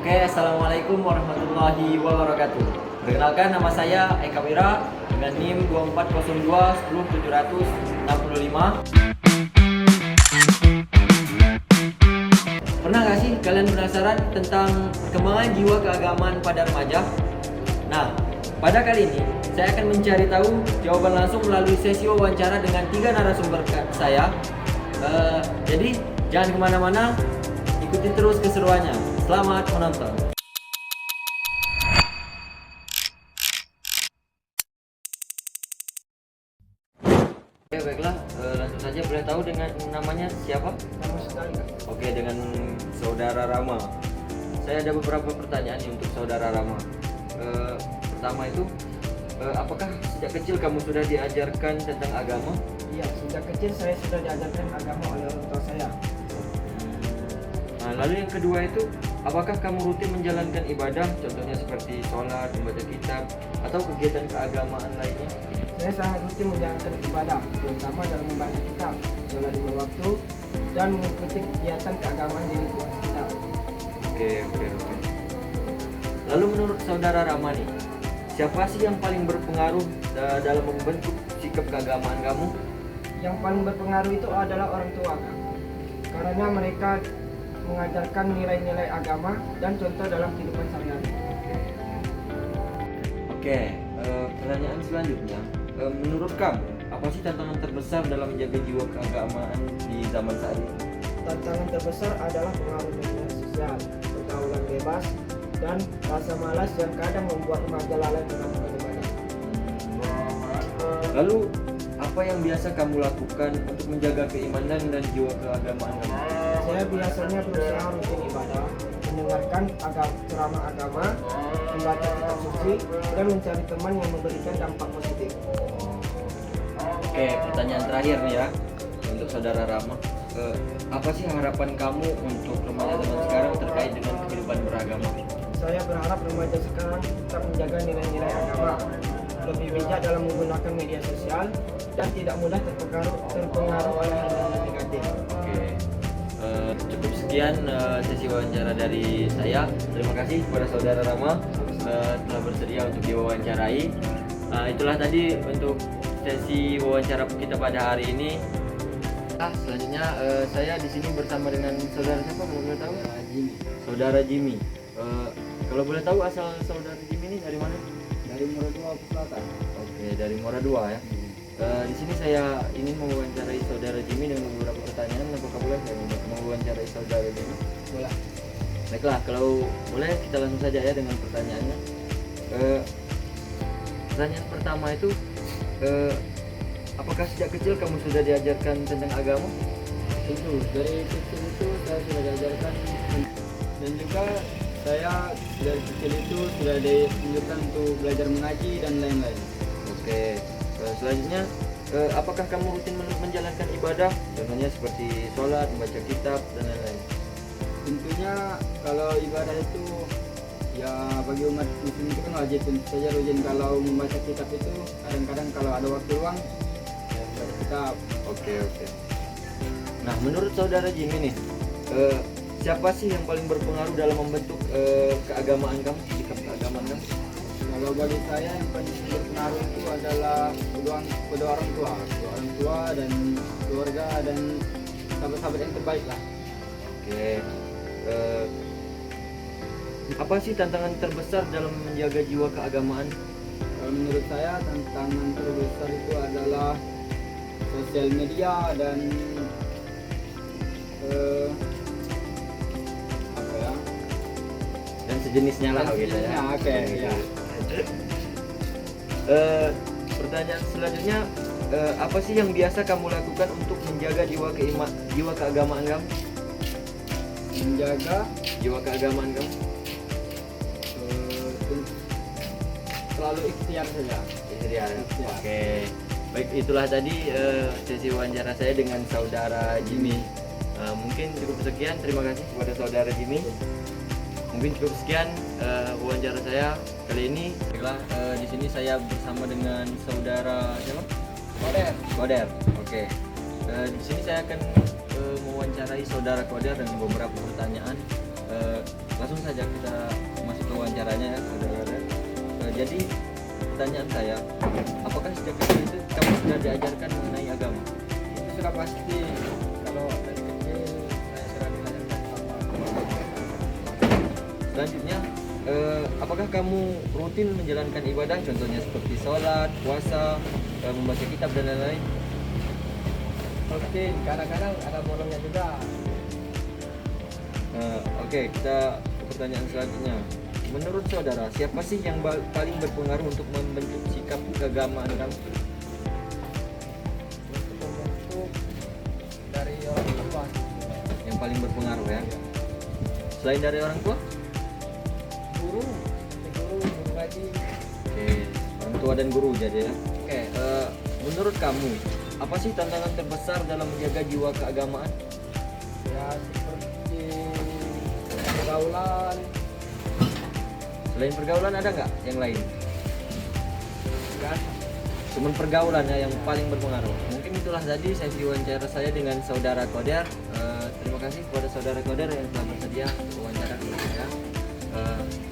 Oke, assalamualaikum warahmatullahi wabarakatuh. Perkenalkan, nama saya Eka Wira dengan NIM 2402 10765. Pernah gak sih kalian penasaran tentang perkembangan jiwa keagamaan pada remaja? Nah, pada kali ini saya akan mencari tahu jawaban langsung melalui sesi wawancara dengan 3 narasumber saya. Jadi jangan kemana-mana, ikuti terus keseruannya. Selamat menonton. Oke, baiklah, langsung saja, boleh tahu dengan namanya siapa? Nama sekali Kak. Oke, dengan saudara Rama. Saya ada beberapa pertanyaan nih untuk saudara Rama. Pertama itu, apakah sejak kecil kamu sudah diajarkan tentang agama? Iya, sejak kecil saya sudah diajarkan agama oleh orang tua saya. Nah, lalu yang kedua itu, apakah kamu rutin menjalankan ibadah, contohnya seperti sholat, membaca kitab, atau kegiatan keagamaan lainnya? Saya sangat rutin menjalankan ibadah, terutama dalam membaca kitab, sholat 5 waktu, dan mengikuti kegiatan keagamaan di lingkungan kita. Oke. Lalu menurut saudara Rama nih, siapa sih yang paling berpengaruh dalam membentuk sikap keagamaan kamu? Yang paling berpengaruh itu adalah orang tua Kak. Karena mereka mengajarkan nilai-nilai agama dan contoh dalam kehidupan sehari-hari. Oke, pertanyaan selanjutnya, menurut kamu apa sih tantangan terbesar dalam menjaga jiwa keagamaan di zaman saat ini? Tantangan terbesar adalah pengaruh media sosial, pergaulan bebas, dan rasa malas yang kadang membuat remaja lalai melakukan ibadah. Lalu apa yang biasa kamu lakukan untuk menjaga keimanan dan jiwa keagamaan kamu? Saya biasanya berusaha rutin ibadah, mendengarkan ceramah agama, membaca kitab suci, dan mencari teman yang memberikan dampak positif. Oke, pertanyaan terakhir nih ya untuk saudara Rama. Apa sih harapan kamu untuk remaja zaman sekarang terkait dengan kehidupan beragama? Saya berharap remaja sekarang tetap menjaga nilai-nilai agama, lebih bijak dalam menggunakan media sosial, dan tidak mudah terpengaruh oleh hal-hal negatif. Oke, cukup sekian sesi wawancara dari saya. Terima kasih kepada saudara Rama telah bersedia untuk diwawancarai. Itulah tadi untuk sesi wawancara kita pada hari ini. Selanjutnya saya di sini bersama dengan saudara siapa, kalau boleh tahu? Jimmy. Saudara Jimmy. Kalau boleh tahu asal saudara Jimmy ini dari mana? Dari Muradua Selatan. Oke, dari Muara Dua ya. Di sini saya ingin mewawancarai saudara Jimmy dengan beberapa pertanyaan. Apakah boleh saya mewawancarai saudara Jimmy? Boleh. Baiklah, kalau boleh kita langsung saja ya dengan pertanyaannya. Pertanyaan pertama itu, apakah sejak kecil kamu sudah diajarkan tentang agama? Tentu, dari kecil itu saya sudah diajarkan, dan juga saya dari kecil itu sudah dianjurkan untuk belajar mengaji dan lain-lain. Oke, selanjutnya, apakah kamu rutin menjalankan ibadah, contohnya seperti sholat, membaca kitab, dan lain-lain? Tentunya kalau ibadah itu ya bagi umat muslim itu kan wajib, tentu saja rutin. Kalau membaca kitab itu kadang-kadang kalau ada waktu luang ya membaca kitab. Oke. Nah, menurut saudara Jimmy nih, siapa sih yang paling berpengaruh dalam membentuk keagamaan kamu, sikap keagamaan kamu? Kalau bagi saya yang paling berpengaruh itu adalah kedua orang tua dan keluarga dan sahabat-sahabat yang terbaik lah. Oke, apa sih tantangan terbesar dalam menjaga jiwa keagamaan? Kalau menurut saya tantangan terbesar itu adalah sosial media dan apa ya? Dan sejenisnya lah gitu ya. Oke, ya. Pertanyaan selanjutnya, apa sih yang biasa kamu lakukan untuk menjaga jiwa keagamaan kamu? Menjaga Jiwa keagamaan kamu? selalu ikhtiar saja. Ya. Oke. Baik, itulah tadi sesi wawancara saya dengan saudara Jimmy. Mungkin cukup sekian. Terima kasih kepada saudara Jimmy. Mungkin cukup sekian wawancara saya kali ini. Baiklah, di sini saya bersama dengan saudara siapa? Koder. Oke. Di sini saya akan mewawancarai saudara Koder dengan beberapa pertanyaan. langsung saja kita masuk ke wawancaranya ya saudara. Jadi pertanyaan saya, apakah sejak kecil itu kamu sudah diajarkan mengenai agama? Itu sudah pasti, kalau dari kecil saya sudah diajarkan sama. Selanjutnya, apakah kamu rutin menjalankan ibadah, contohnya seperti sholat, puasa, membaca kitab dan lain-lain? Rutin, kadang-kadang ada bolongnya juga. Oke, kita ke pertanyaan selanjutnya. Menurut saudara, siapa sih yang paling berpengaruh untuk membentuk sikap keagamaan kamu? Untuk membentuk dari orang tua. Yang paling berpengaruh ya. Selain dari orang tua? Guru ngaji. Oke, orang tua dan guru jadi ya. Oke, menurut kamu, apa sih tantangan terbesar dalam menjaga jiwa keagamaan? Ya seperti pergaulan. Selain pergaulan ada nggak yang lain? Kan? Cuman pergaulan ya yang paling berpengaruh. Mungkin itulah tadi sesi wawancara saya dengan saudara Koder. Terima kasih kepada saudara Koder yang telah bersedia untuk wawancara dengan saya.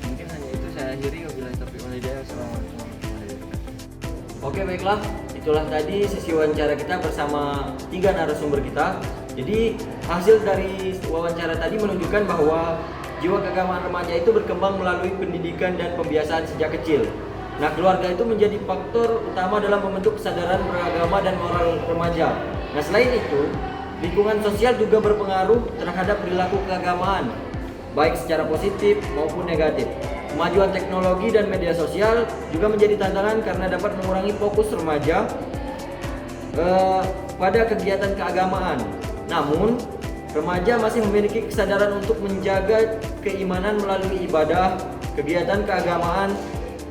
Mungkin hanya itu saya akhiri. Wabillahi taufiq wal hidayah. Wassalamualaikum warahmatullahi wabarakatuh. Oke baiklah, itulah tadi sesi wawancara kita bersama 3 narasumber kita. Jadi hasil dari wawancara tadi menunjukkan bahwa jiwa keagamaan remaja itu berkembang melalui pendidikan dan pembiasaan sejak kecil. Nah, keluarga itu menjadi faktor utama dalam membentuk kesadaran beragama dan moral remaja. Nah, selain itu, lingkungan sosial juga berpengaruh terhadap perilaku keagamaan, baik secara positif maupun negatif. Kemajuan teknologi dan media sosial juga menjadi tantangan karena dapat mengurangi fokus remaja pada kegiatan keagamaan. Namun, remaja masih memiliki kesadaran untuk menjaga keimanan melalui ibadah, kegiatan keagamaan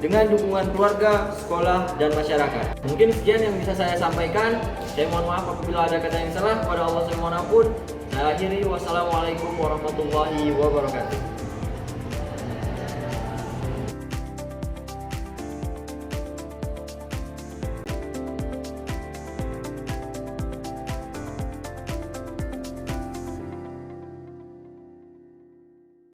dengan dukungan keluarga, sekolah, dan masyarakat. Mungkin sekian yang bisa saya sampaikan. Saya mohon maaf apabila ada kata yang salah. Pada Allah saya mohon ampun. Saya akhiri. Wassalamualaikum warahmatullahi wabarakatuh.